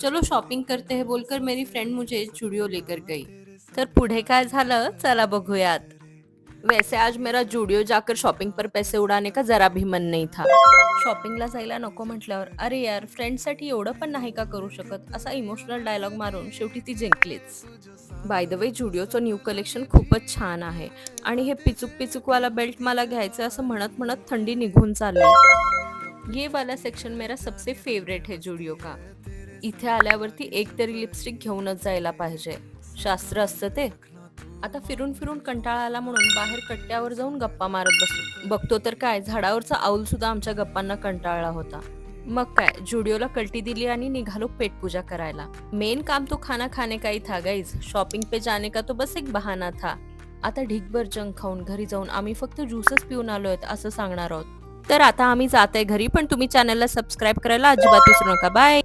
चलो शॉपिंग करते हैं बोलकर मेरी फ्रेंड मुझे जूडियो लेकर गई। तर पुढे काय झालं चला बघूयात। वैसे आज मेरा जूडियो जाकर शॉपिंग पर पैसे उडाने का जरा भी मन नहीं था। शॉपिंगला जायला नको म्हटल्यावर अरे यार फ्रेंडसाठी एवढं पण नाही का करू शकत असा इमोशनल डायलॉग मारून शेवटी ती जिंकलीच। बाय द वे जूडिओचं न्यू कलेक्शन खूपच छान आहे आणि हे पिचूक पिचूकवाला बेल्ट मला घ्यायचं असं म्हणत म्हणत थंडी निघून चालली। ये वाला सेक्शन मेरा सबसे फेवरेट है जूडिओ का। इथे आल्यावरती एक तरी लिपस्टिक घेऊनच जायला पाहिजे, शास्त्र असतं ते। आता फिरून फिरून कंटाळा आला म्हणून बाहेर कट्ट्यावर जाऊन गप्पा मारत बसलो। बघतो तर काय झाडावरचा आऊल सुद्धा आमच्या गप्पांना कंटाळला होता। मग काय जुडिओला कल्टी दिली आणि निघालो पेटपूजा करायला। मेन काम तो खाना खाने का ही था गाइज, शॉपिंग पे जाने का तो बस एक बहाना था। आता ढीगभर जंक खाऊन घरी जाऊन आम्ही फक्त ज्यूसच पिऊन आलोय असं सांगणार आहोत। तर आता आम्ही जाते घरी, पण तुम्ही चॅनलला सबस्क्राईब करायला अजिबात विसरू नका। बाय।